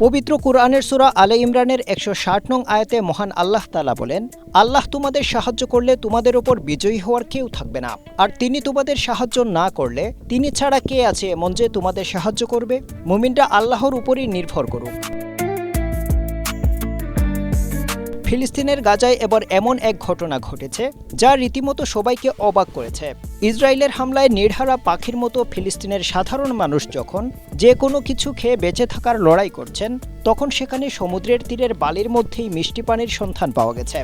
পবিত্র কুরআনের সূরা আলে ইমরানের ১৬০ নং আয়াতে মহান আল্লাহ তাআলা বলেন, আল্লাহ তোমাদের সাহায্য করলে তোমাদের ওপর বিজয়ী হওয়ার কেউ থাকবে না, আর তিনি তোমাদের সাহায্য না করলে তিনি ছাড়া কে আছে এমন যে তোমাদের সাহায্য করবে। মুমিনরা আল্লাহর উপরই নির্ভর করুক। ফিলিস্তিনের গাজায় এবার এমন এক ঘটনা ঘটেছে যা রীতিমতো সবাইকে অবাক করেছে। ইসরায়েলের হামলায় নির্হারা পাখির মতো ফিলিস্তিনের সাধারণ মানুষ যখন যে কোনো কিছু খেয়ে বেঁচে থাকার লড়াই করছেন, তখন সেখানে সমুদ্রের তীরের বালির মধ্যেই মিষ্টি পানির সন্ধান পাওয়া গেছে।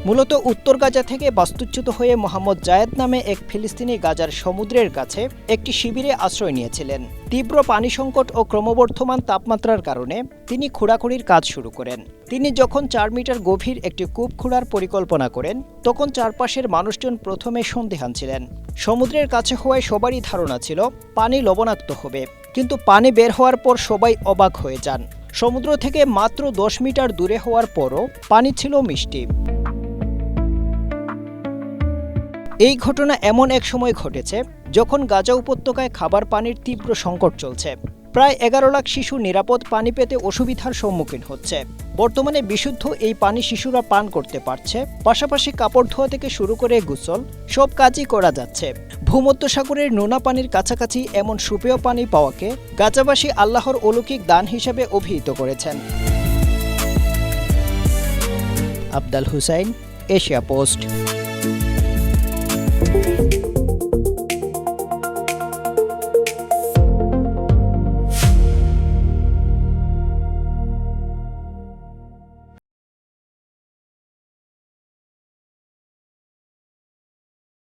মূলত উত্তর গাজা থেকে বাস্তুচ্যুত হয়ে মোহাম্মদ জায়েদ নামে এক ফিলিস্তিনি গাজার সমুদ্রের কাছে একটি শিবিরে আশ্রয় নিয়েছিলেন। তীব্র পানি সংকট ও ক্রমবর্ধমান তাপমাত্রার কারণে তিনি খোঁড়াখুড়ির কাজ শুরু করেন। তিনি যখন ৪ মিটার গভীর একটি কূপ খোঁড়ার পরিকল্পনা করেন, তখন চারপাশের মানুষজন প্রথমে সন্দিহান ছিলেন। সমুদ্রের কাছে হওয়ায় সবারই ধারণা ছিল পানি লবণাক্ত হবে, কিন্তু পানি বের হওয়ার পর সবাই অবাক হয়ে যান। সমুদ্র থেকে মাত্র ১০ মিটার দূরে হওয়ার পরও পানি ছিল মিষ্টি। এই ঘটনা এমন এক সময় ঘটেছে যখন গাজা উপত্যকায় খাবার পানির তীব্র সংকট চলছে। প্রায় ১১ লাখ শিশু নিরাপদ পানি পেতে অসুবিধার সম্মুখীন হচ্ছে। বর্তমানে বিশুদ্ধ এই পানি শিশুরা পান করতে পারছে, পাশাপাশি কাপড় ধোয়া থেকে শুরু করে গোসল সব কাজই করা যাচ্ছে। ভূমধ্যসাগরের নোনা পানির কাছাকাছি এমন সুপেয় পানি পাওয়াকে গাজাবাসী আল্লাহর অলৌকিক দান হিসেবে অভিহিত করেছেন। Afdal Hussain, Asia post.